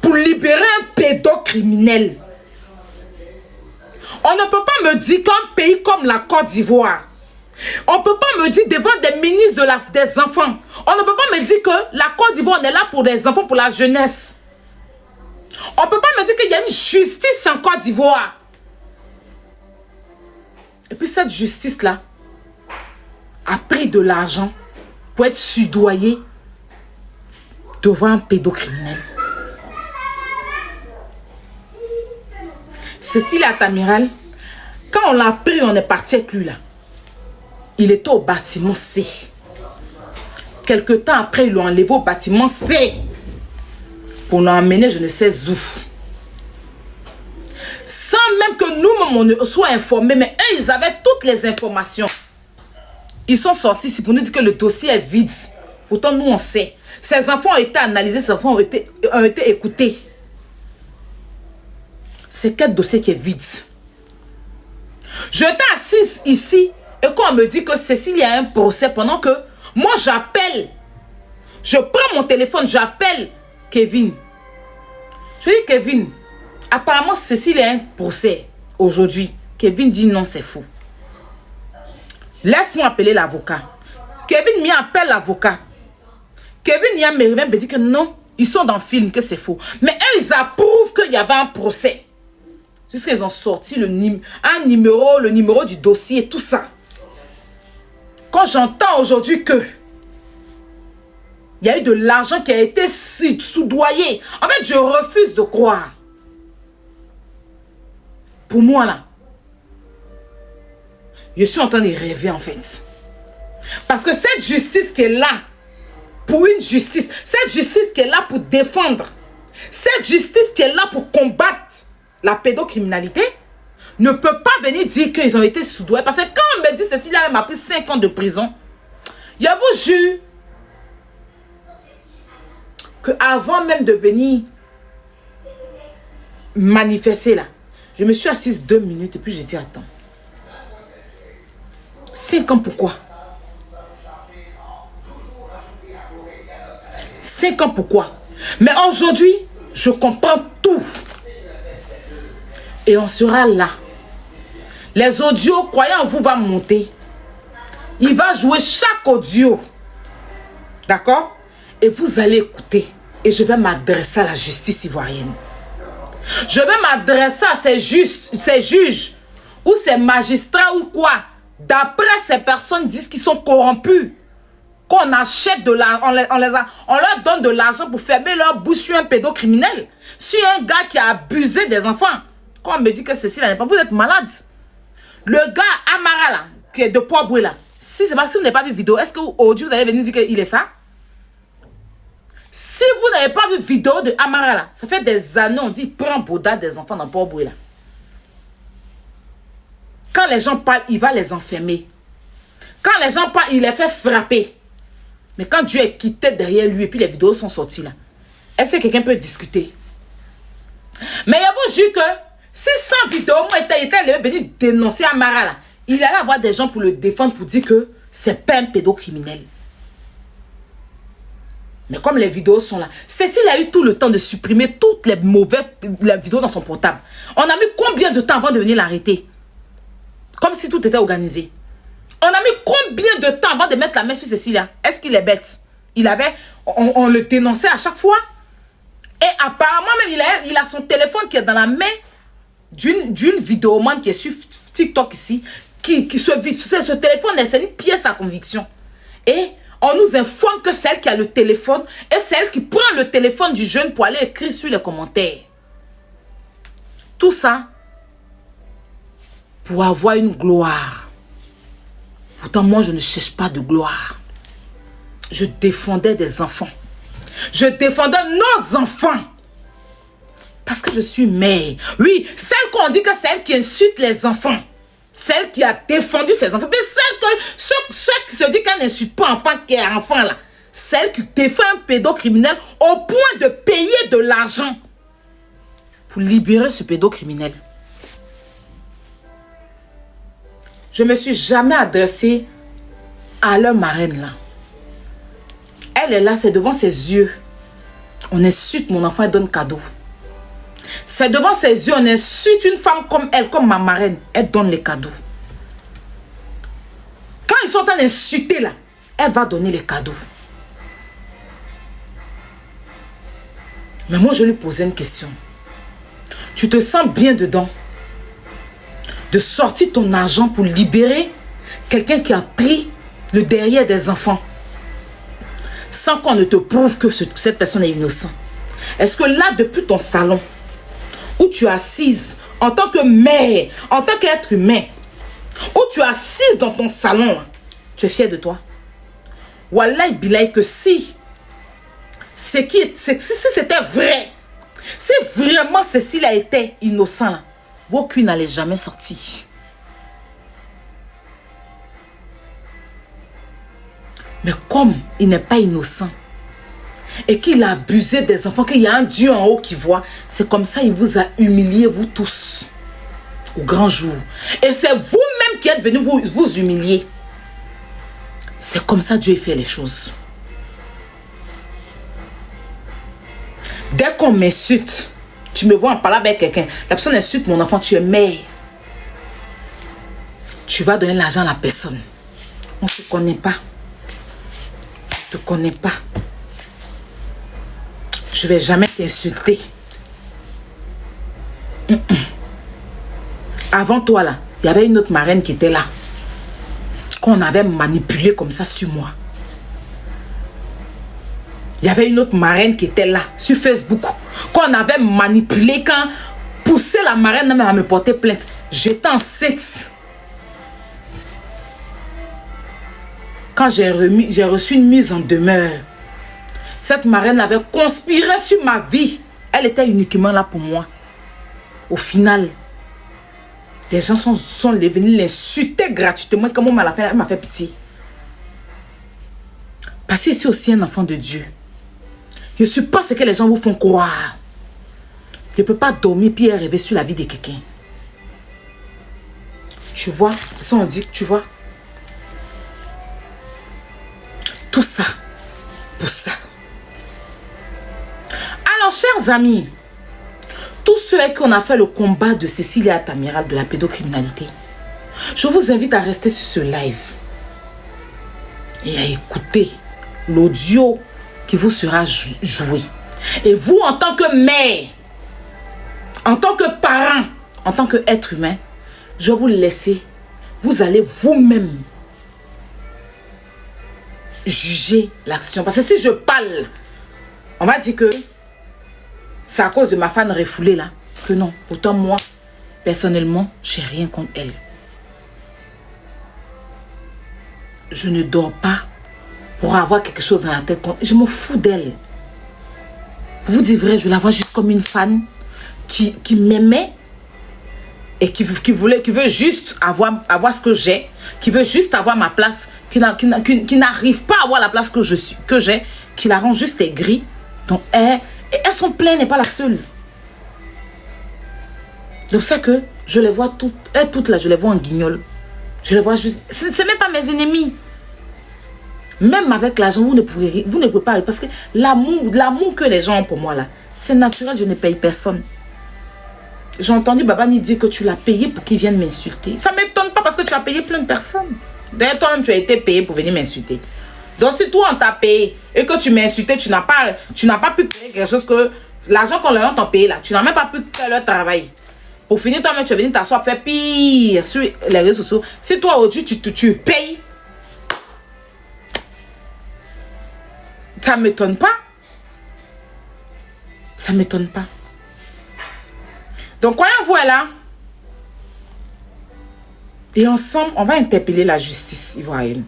pour libérer un pédocriminel. On ne peut pas me dire qu'un pays comme la Côte d'Ivoire, on ne peut pas me dire devant des ministres des enfants, on ne peut pas me dire que la Côte d'Ivoire, on est là pour les enfants, pour la jeunesse. On ne peut pas me dire qu'il y a une justice en Côte d'Ivoire. Et puis cette justice-là a pris de l'argent pour être soudoyée devant un pédocriminel. Cécile Atamiral, quand on l'a pris, on est parti avec lui là. Il était au bâtiment C. Quelque temps après, ils l'ont enlevé au bâtiment C pour l'emmener je ne sais où. Sans même que nous-mêmes on ne soit informés, mais eux, ils avaient toutes les informations. Ils sont sortis ici pour nous dire que le dossier est vide. Pourtant, nous, on sait. Ces enfants ont été analysés, ces enfants ont été écoutés. C'est quel dossier qui est vide? Je étais assise ici et quand on me dit que Cécile, il y a un procès pendant que moi, j'appelle. Je prends mon téléphone, j'appelle Kevin. Je dis, Kevin, apparemment, Cécile a un procès aujourd'hui. Kevin dit non, c'est faux. Laisse-moi appeler l'avocat. Kevin m'y appelle l'avocat. Kevin y a me dit que non, ils sont dans le film, que c'est faux. Mais eux, ils approuvent qu'il y avait un procès. Jusqu'ils ont sorti le numéro du dossier, tout ça. Quand j'entends aujourd'hui que il y a eu de l'argent qui a été soudoyé, en fait, je refuse de croire. Pour moi, là, je suis en train de rêver, en fait. Parce que cette justice qui est là, pour une justice, cette justice qui est là pour défendre, cette justice qui est là pour combattre la pédocriminalité, ne peut pas venir dire qu'ils ont été soudoyés. Parce que quand on me dit Cécile m'a pris 5 ans de prison, je vous jure qu'avant même de venir manifester là, je me suis assise 2 minutes et puis j'ai dit attends. 5 ans pourquoi? 5 ans pourquoi? Mais aujourd'hui, je comprends tout. Et on sera là. Les audios, croyez en vous, va monter. Il va jouer chaque audio. D'accord? Et vous allez écouter. Et je vais m'adresser à la justice ivoirienne. Je vais m'adresser à ces juges ou ces magistrats ou quoi. D'après ces personnes disent qu'ils sont corrompus. Qu'on achète de l'argent, on leur donne de l'argent pour fermer leur bouche sur un pédocriminel. Sur un gars qui a abusé des enfants. Quand on me dit que Cécile n'est pas, vous êtes malade. Le gars Amara là, qui est de Port-Boué là, si vous n'avez pas vu vidéo, est-ce que aujourd'hui vous allez venir dire qu'il est ça? Si vous n'avez pas vu vidéo de Amara là, ça fait des années on dit prends Bouddha des enfants dans Port-Boué là. Quand les gens parlent, il va les enfermer. Quand les gens parlent, il les fait frapper. Mais quand Dieu est quitté derrière lui et puis les vidéos sont sorties là, est-ce que quelqu'un peut discuter? Mais il y a beau jure que si sans vidéo, moi, il allait venir dénoncer Amara là, il allait avoir des gens pour le défendre pour dire que c'est pas un pédocriminel. Mais comme les vidéos sont là, Cécile a eu tout le temps de supprimer toutes les mauvaises vidéos dans son portable. On a mis combien de temps avant de venir l'arrêter? Comme si tout était organisé. On a mis combien de temps avant de mettre la main sur Cécile? Est-ce qu'il est bête? On le dénonçait à chaque fois. Et apparemment même, il a son téléphone qui est dans la main d'une vidéomane qui est sur TikTok ici. Ce téléphone, c'est une pièce à conviction. Et on nous informe que c'est elle qui a le téléphone et c'est elle qui prend le téléphone du jeune pour aller écrire sur les commentaires. Tout ça pour avoir une gloire. Pourtant, moi, je ne cherche pas de gloire. Je défendais des enfants. Je défendais nos enfants. Parce que je suis mère. Oui, celle qu'on dit que c'est elle qui insulte les enfants. Celle qui a défendu ses enfants. Mais celle qui se dit qu'elle n'insulte pas enfant qui est enfant là. Celle qui défend un pédocriminel au point de payer de l'argent pour libérer ce pédocriminel. Je ne me suis jamais adressée à leur marraine là. Elle est là, c'est devant ses yeux. On insulte mon enfant et donne cadeau. C'est devant ses yeux, on insulte une femme comme elle, comme ma marraine. Elle donne les cadeaux. Quand ils sont en train d'insulter là, elle va donner les cadeaux. Mais moi, je lui posais une question. Tu te sens bien dedans de sortir ton argent pour libérer quelqu'un qui a pris le derrière des enfants sans qu'on ne te prouve que cette personne est innocente? Est-ce que là, depuis ton salon, où tu es assise en tant que mère, en tant qu'être humain, où tu es assise dans ton salon, tu es fière de toi? Wallahi billahi que si c'était vrai, si vraiment Cécile a été innocent, vos culs n'allaient jamais sortir. Mais comme il n'est pas innocent et qu'il a abusé des enfants, qu'il y a un Dieu en haut qui voit, c'est comme ça il vous a humilié, vous tous, au grand jour. Et c'est vous-même qui êtes venus vous humilier. C'est comme ça Dieu fait les choses. Dès qu'on m'insulte, tu me vois en parlant avec quelqu'un, la personne insulte mon enfant, tu es mère. Tu vas donner l'argent à la personne. On ne se connaît pas. Je ne te connais pas. Je ne vais jamais t'insulter. Avant toi, là, il y avait une autre marraine qui était là. Qu'on avait manipulé comme ça sur moi. Il y avait une autre marraine qui était là, sur Facebook. Qu'on avait manipulé, quand poussé la marraine même à me porter plainte. J'étais enceinte. Quand j'ai reçu une mise en demeure, cette marraine avait conspiré sur ma vie. Elle était uniquement là pour moi. Au final, les gens sont venus l'insulter gratuitement. Comme elle m'a fait pitié. Parce que je suis aussi un enfant de Dieu. Je ne suis pas ce que les gens vous font croire. Je ne peux pas dormir puis rêver sur la vie de quelqu'un. Tu vois, ça on dit, tu vois. Tout ça, pour ça. Alors, chers amis, tous ceux avec qui on a fait le combat de Cécile et Atamiral de la pédocriminalité, je vous invite à rester sur ce live et à écouter l'audio qui vous sera joué. Et vous, en tant que mère, en tant que parent, en tant qu'être humain, je vais vous laisser. Vous allez vous-même juger l'action. Parce que si je parle, on va dire que c'est à cause de ma fan refoulée là. Que non. Autant moi, personnellement, j'ai rien contre elle. Je ne dors pas pour avoir quelque chose dans la tête. Je m'en fous d'elle. Pour vous dire vrai, je la vois juste comme une fan qui m'aimait et qui veut juste avoir ce que j'ai, qui veut juste avoir ma place, qui n'arrive pas à avoir la place que j'ai, qui la rend juste aigrie. Donc, elles sont pleines, n'est pas la seule. C'est pour ça que je les vois toutes là, je les vois en guignol. Je les vois juste. C'est même pas mes ennemis. Même avec l'argent, vous ne pouvez pas. Parce que l'amour que les gens ont pour moi là, c'est naturel, je ne paye personne. J'ai entendu Babani dire que tu l'as payé pour qu'il vienne m'insulter. Ça ne m'étonne pas parce que tu as payé plein de personnes. D'ailleurs, toi-même, tu as été payé pour venir m'insulter. Donc, si toi, on t'a payé et que tu m'as insulté, tu n'as pas pu payer quelque chose que... L'argent qu'on leur a payé là, tu n'as même pas pu faire leur travail. Pour finir, toi-même, tu es venu t'asseoir, faire pire sur les réseaux sociaux. Si toi, aujourd'hui, tu payes, ça ne m'étonne pas. Ça ne m'étonne pas. Donc, croyez-vous, elle là. Et ensemble, on va interpeller la justice ivoirienne.